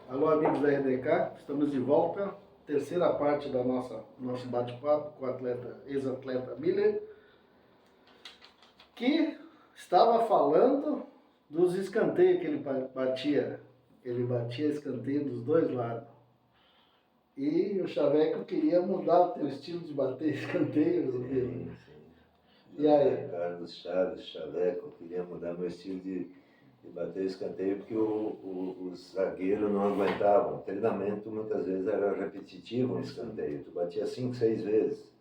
Alô, amigos da RDK, estamos de volta. Terceira parte da nosso bate-papo com o ex-atleta Miller, que estava falando dos escanteios que ele batia. Ele batia escanteio dos dois lados. E o Chaveco queria mudar o teu estilo de bater escanteios. Sim. E aí? Carlos Chaves, Chaveco, queria mudar meu estilo de bater escanteio porque os zagueiros não aguentavam. O treinamento muitas vezes era repetitivo no escanteio. Tu batia 5, 6 vezes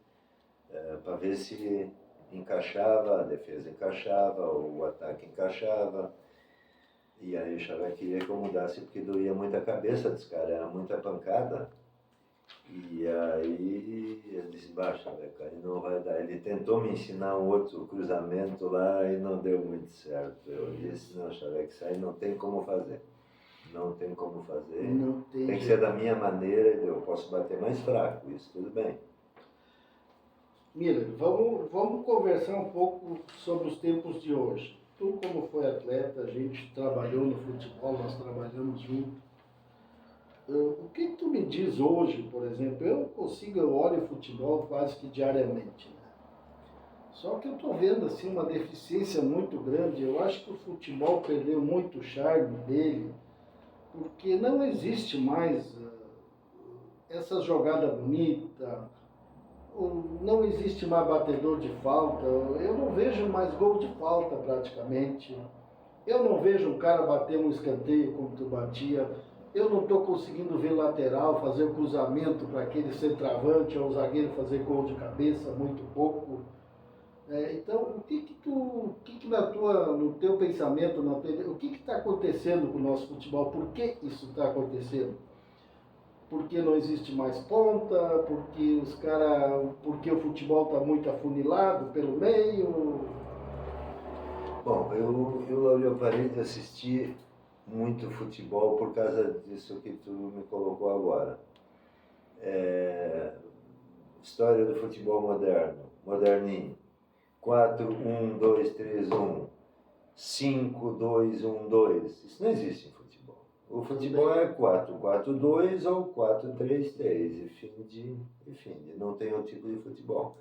para ver se encaixava, a defesa encaixava, o ataque encaixava. E aí o Chaveco queria que eu mudasse porque doía muita cabeça dos caras, era muita pancada. E aí ele disse, baixa, ele não vai dar. Ele tentou me ensinar um outro cruzamento lá e não deu muito certo. Eu disse, não, Chaveco, isso aí não tem como fazer. Não tem como fazer. Tem que ser da minha maneira, eu posso bater mais fraco, isso tudo bem. Miller, vamos conversar um pouco sobre os tempos de hoje. Tu, como foi atleta, a gente trabalhou no futebol, nós trabalhamos juntos. O que tu me diz hoje, por exemplo? Eu olho futebol quase que diariamente, né? Só que eu estou vendo assim uma deficiência muito grande. Eu acho que o futebol perdeu muito o charme dele, porque não existe mais essa jogada bonita, não existe mais batedor de falta. Eu não vejo mais gol de falta praticamente. Eu não vejo um cara bater um escanteio como tu batia. Eu não estou conseguindo ver lateral, fazer o cruzamento para aquele centroavante ou o zagueiro fazer gol de cabeça, muito pouco. Então, o que no teu pensamento, o que está acontecendo com o nosso futebol? Por que isso está acontecendo? Porque não existe mais ponta, porque o futebol está muito afunilado pelo meio. Bom, eu parei de assistir muito futebol por causa disso que tu me colocou agora. História do futebol moderno, moderninho. 4-1-2-3-1, 5-2-1-2. Isso não existe em futebol. O futebol é 4-4-2 ou 4-3-3. Enfim, não tem outro tipo de futebol.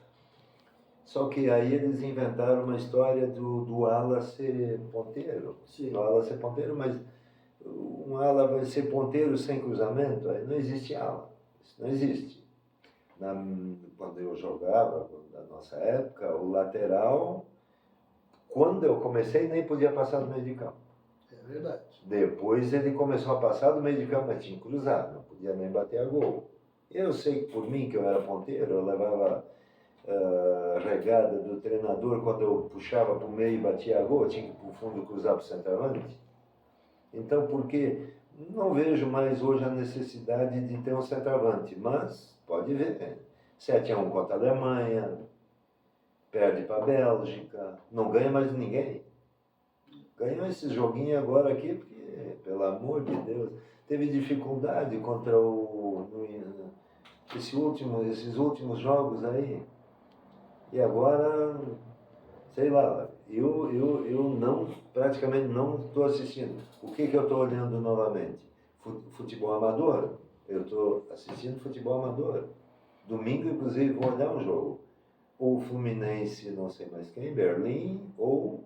Só que aí eles inventaram uma história do ala ser ponteiro. Sim. Do ala ser ponteiro, mas um ala vai ser ponteiro sem cruzamento? Aí não existe ala. Isso não existe. Quando eu jogava, na nossa época, o lateral, quando eu comecei, nem podia passar do meio de campo. É verdade. Depois ele começou a passar do meio de campo, mas tinha cruzado, não podia nem bater a gol. Eu sei que por mim, que eu era ponteiro, eu levava regada do treinador, quando eu puxava para o meio e batia a gol, eu tinha que ir para o fundo cruzar para o centroavante. Então, porque não vejo mais hoje a necessidade de ter um centroavante, mas pode ver, 7-1 contra a Alemanha, perde para a Bélgica, não ganha mais ninguém. Ganhou esse joguinho agora aqui, porque, pelo amor de Deus, teve dificuldade contra esses últimos jogos aí. E agora, sei lá, eu praticamente não estou assistindo. O que eu estou olhando novamente? Futebol amador. Eu estou assistindo futebol amador. Domingo, inclusive, vou olhar um jogo. Ou Fluminense, não sei mais quem, Berlim, ou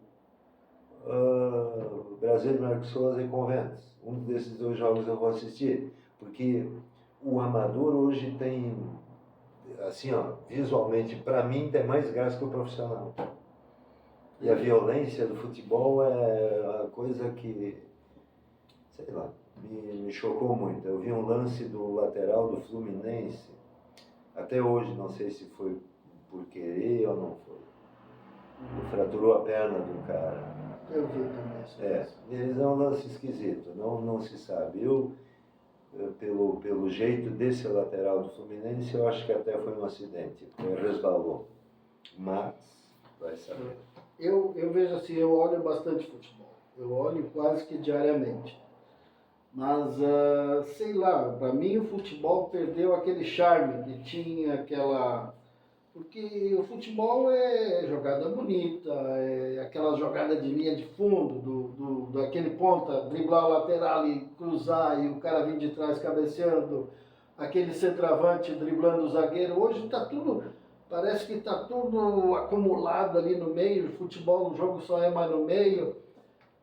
Brasil de Marcos Souza e Conventos. Um desses dois jogos eu vou assistir. Porque o amador hoje tem, assim, visualmente, para mim, tem mais graça que o profissional. E a violência do futebol é uma coisa que, sei lá, me chocou muito. Eu vi um lance do lateral do Fluminense, até hoje, não sei se foi por querer ou não foi. Fraturou a perna do cara. Eu vi também. Eles é um lance esquisito, não se sabe. Pelo jeito desse lateral do Fluminense, eu acho que até foi um acidente, porque resbalou. Mas, vai saber. Eu vejo assim, eu olho bastante futebol. Eu olho quase que diariamente. Mas, sei lá, para mim o futebol perdeu aquele charme que tinha, Porque o futebol é jogada bonita, é aquela jogada de linha de fundo, daquele ponta, driblar o lateral e cruzar e o cara vir de trás cabeceando, aquele centroavante driblando o zagueiro. Hoje está tudo, parece que está tudo acumulado ali no meio. O futebol, o jogo só é mais no meio.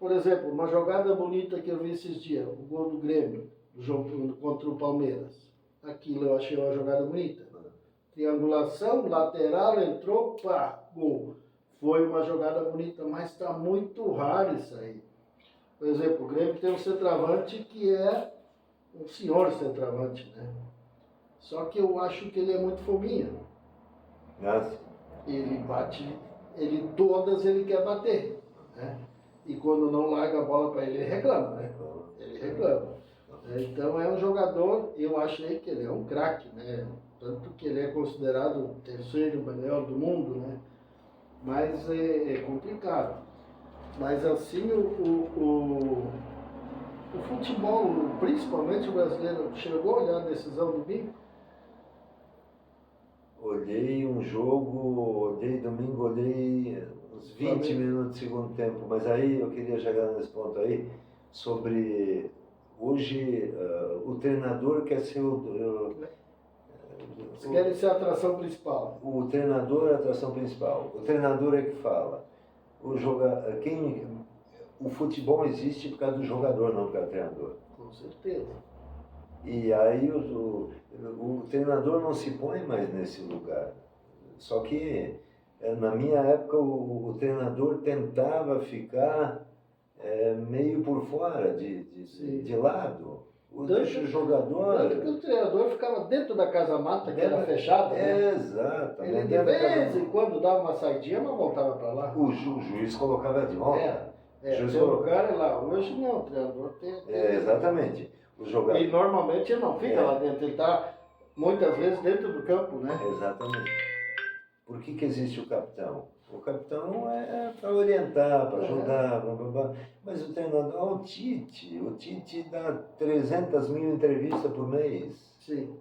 Por exemplo, uma jogada bonita que eu vi esses dias, o gol do Grêmio, do jogo contra o Palmeiras. Aquilo eu achei uma jogada bonita. Triangulação, lateral, entrou, pá, gol. Foi uma jogada bonita, mas está muito raro isso aí. Por exemplo, o Grêmio tem um centroavante que é um senhor centroavante, né? Só que eu acho que ele é muito fominha. Nossa. Ele bate, ele quer bater, né? E quando não larga a bola para ele reclama, né? Ele reclama. Então é um jogador, eu achei que ele é um craque, né? Tanto que ele é considerado o terceiro melhor do mundo, né? Mas é complicado. Mas assim, o futebol, principalmente o brasileiro, chegou a olhar a decisão do domingo? Olhei um jogo, olhei domingo, olhei uns 20 minutos do segundo tempo, mas aí eu queria chegar nesse ponto aí, sobre hoje o treinador quer ser Você quer ser a atração principal? O treinador é a atração principal, o treinador é que fala. O futebol existe por causa do jogador, não por causa do treinador. Com certeza. E aí o treinador não se põe mais nesse lugar. Só que na minha época o treinador tentava ficar meio por fora, de lado. Deixa o jogador. Tanto que o treinador ficava dentro da casa-mata, que era fechada, né? Exatamente. Ele de vez em quando dava uma saidinha, mas voltava para lá. O juiz colocava de volta. Tem lugar lá. Hoje não, o treinador tem. Exatamente. E normalmente ele não fica lá dentro, ele está muitas vezes dentro do campo, né? Exatamente. Por que existe o capitão? O capitão é para orientar, para ajudar, blá, blá, blá. Mas o treinador, o Tite dá 300 mil entrevistas por mês. Sim.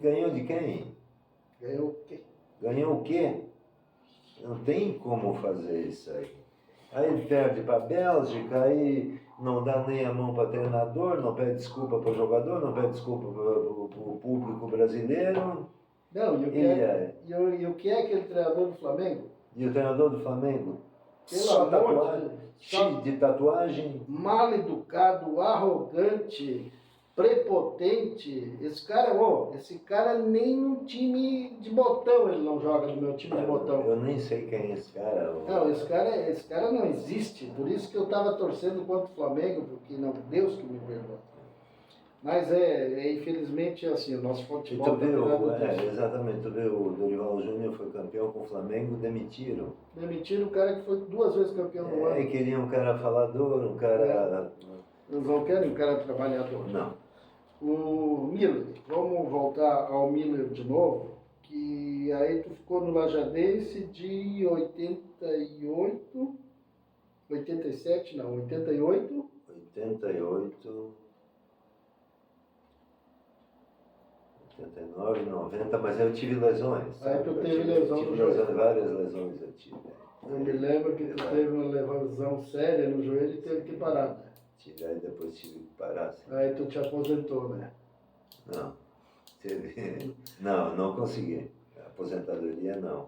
Ganhou de quem? Ganhou o quê? Ganhou o quê? Não tem como fazer isso aí. Aí ele perde para a Bélgica, aí não dá nem a mão para treinador, não pede desculpa para o jogador, não pede desculpa para o público brasileiro. Não, e o que é aquele treinador do Flamengo? E o treinador do Flamengo? Só tatuagem. Cheio de tatuagem. Mal educado, arrogante, prepotente. Esse cara nem no time de botão ele não joga, no meu time de botão. Eu nem sei quem é esse cara. Não, esse cara não existe. Por isso que eu estava torcendo contra o Flamengo, porque não, Deus que me perdoe. Mas infelizmente assim, o nosso futebol... Exatamente, tu vê o Dorival Júnior foi campeão com o Flamengo, demitiram. Demitiram o cara que foi 2 vezes campeão do ano. Queriam um cara falador, um cara... Eles não querem um cara trabalhador. Não. O Miller, vamos voltar ao Miller de novo, que aí tu ficou no Lajadense de 88, 87, não, 88. 89, 90, mas eu tive lesões. Aí tu teve lesão no joelho. Várias lesões eu tive. Eu me lembro que tu teve uma lesão séria no joelho e teve que parar, né? Aí depois tive que parar. Sim. Aí tu te aposentou, né? Não. Não consegui. Aposentadoria não.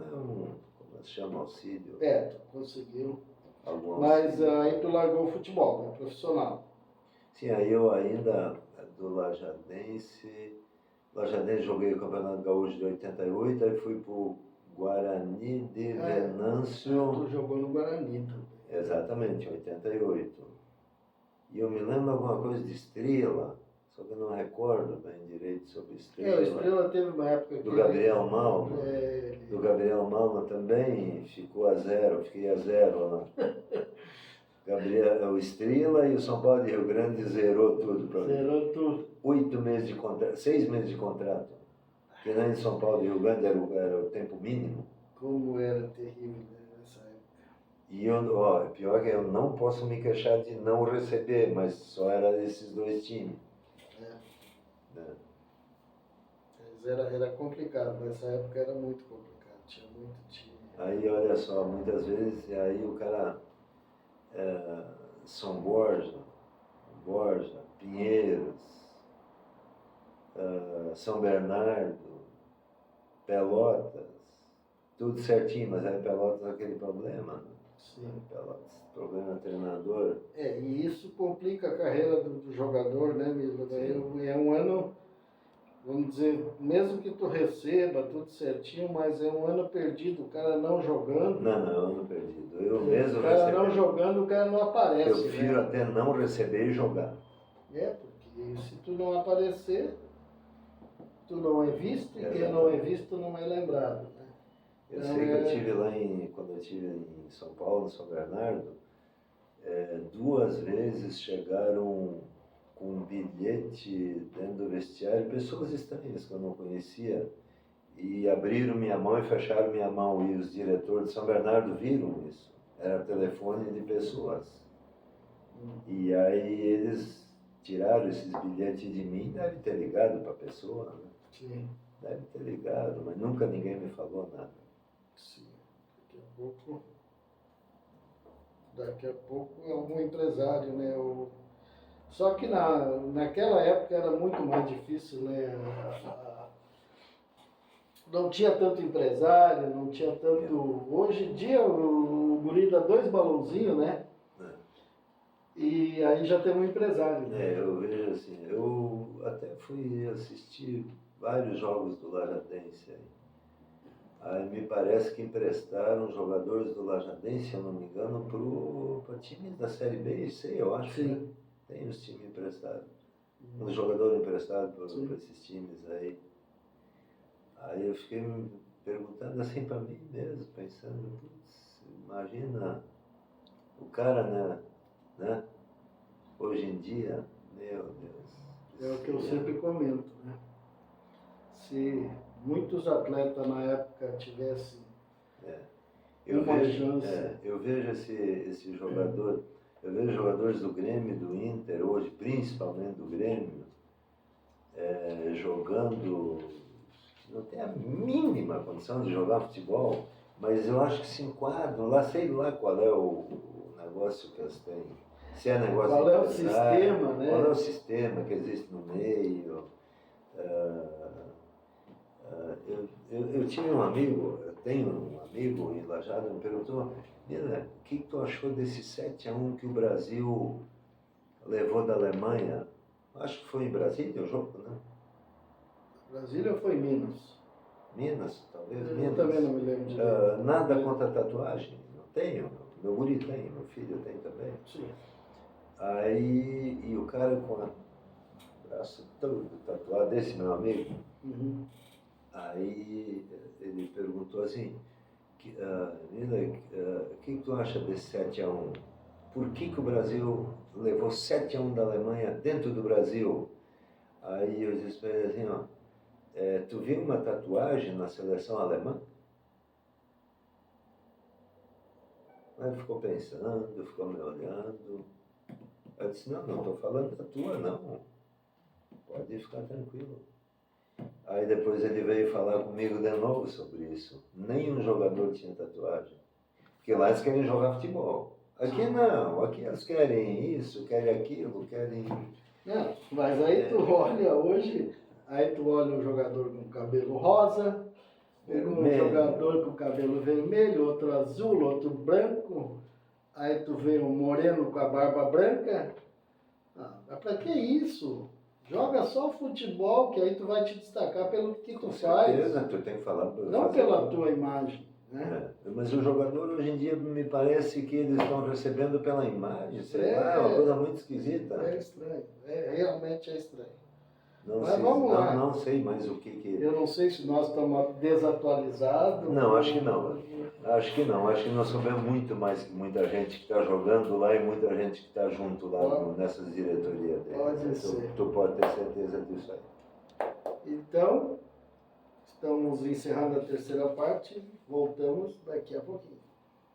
Como se chama, auxílio? Tu conseguiu. Mas aí tu largou o futebol, né? Profissional. Sim, aí eu ainda do Lajadense joguei o Campeonato Gaúcho de 88, aí fui pro Guarani de Venâncio. Tu jogou no Guarani também. Exatamente, 88. E eu me lembro alguma coisa de Estrela, só que eu não recordo bem direito sobre Estrela. O Estrela teve uma época que... Do Gabriel Malma. Do Gabriel Malma também, ficou a 0, fiquei a 0 lá. O Estrela e o São Paulo de Rio Grande zerou tudo para mim. Zerou tudo. 8 meses de contrato, 6 meses de contrato. Porque lá em São Paulo de Rio Grande era o tempo mínimo. Como era terrível nessa época. E pior que eu não posso me queixar de não receber, mas só era esses 2 times. Pois era complicado, nessa época era muito complicado, tinha muito time. Aí, olha só, muitas vezes, aí o cara, São Borja, Pinheiros, São Bernardo, Pelotas, tudo certinho, mas aí Pelotas é aquele problema, né? Sim. Pelotas, problema treinador. E isso complica a carreira do jogador, né, mesmo? É um ano, vamos dizer, mesmo que tu receba tudo certinho, mas é um ano perdido, o cara não jogando. Não, ano perdido. Eu mesmo O cara recebi. não jogando, o cara não aparece. Eu prefiro né? até não receber e jogar. Porque se tu não aparecer, tu não é visto, e quem Exatamente. não é visto não é lembrado. Né? Eu sei que eu tive lá quando eu estive em São Paulo, em São Bernardo, 2 vezes chegaram com um bilhete dentro do vestiário, pessoas estranhas que eu não conhecia, e abriram minha mão e fecharam minha mão, e os diretores de São Bernardo viram isso. Era telefone de pessoas. E aí eles tiraram esses bilhetes de mim, deve ter ligado para a pessoa, né? Sim. Deve ter ligado, mas nunca ninguém me falou nada. Sim. Daqui a pouco algum empresário, né? Só que naquela época era muito mais difícil, né? Não tinha tanto empresário, não tinha tanto. Hoje em dia o guri dá 2 balãozinhos, né? E aí já tem um empresário. Né? Eu vejo assim, eu até fui assistir vários jogos do Lajadense aí. Aí me parece que emprestaram jogadores do Lajadense, se eu não me engano, para times da Série B e C, eu acho. Sim. Né? Tem os times emprestados. Um jogador emprestado para esses times aí. Aí eu fiquei me perguntando assim para mim mesmo, pensando, putz, imagina o cara, né? Hoje em dia, meu Deus. É o que eu sempre comento, né? Se muitos atletas na época tivessem uma chance. Eu vejo esse jogador, eu vejo jogadores do Grêmio, do Inter hoje, principalmente do Grêmio, jogando, não tem a mínima condição de jogar futebol, mas eu acho que se enquadram lá, sei lá qual é o negócio que eles têm. Se é negócio qual é o sistema, né? Qual é o sistema que existe no meio? Eu tinha um amigo, eu tenho um amigo em Lajado, me perguntou, Mira, o que tu achou desse 7-1 que o Brasil levou da Alemanha? Acho que foi em Brasília o jogo, né? Brasília ou foi Minas? Minas, talvez. Eu também não me lembro direito. Nada contra a tatuagem, não tenho. Meu guri tem, meu filho tem também. Sim. Aí, e o cara com o braço todo tatuado, esse meu amigo, aí ele perguntou assim, Nila, o que tu acha desse 7-1? Por que o Brasil levou 7-1 da Alemanha dentro do Brasil? Aí eu disse para ele assim, tu viu uma tatuagem na seleção alemã? Aí ele ficou pensando, ficou me olhando. Eu disse, não estou falando da tua, não. Pode ficar tranquilo. Aí depois ele veio falar comigo de novo sobre isso. Nenhum jogador tinha tatuagem. Porque lá eles querem jogar futebol. Aqui não, aqui eles querem isso, querem aquilo, querem... Não, mas aí tu olha hoje, aí tu olha um jogador com cabelo rosa, um jogador com cabelo vermelho, outro azul, outro branco, aí tu vê um moreno com a barba branca. Mas pra que isso? Joga só futebol, que aí tu vai te destacar pelo que tu faz. Tu tem que falar... Não pela tua imagem. Né? Mas o jogador hoje em dia me parece que eles estão recebendo pela imagem, sei lá, é uma coisa muito esquisita. É estranho, realmente é estranho. Mas vamos lá. Não sei mais o que... Eu não sei se nós estamos desatualizados. Não, acho que não. Acho que não. Acho que nós sabemos muito mais que muita gente que está jogando lá e muita gente que está junto lá nessas diretorias deles. Pode ser. Tu pode ter certeza disso aí. Então, estamos encerrando a terceira parte. Voltamos daqui a pouquinho.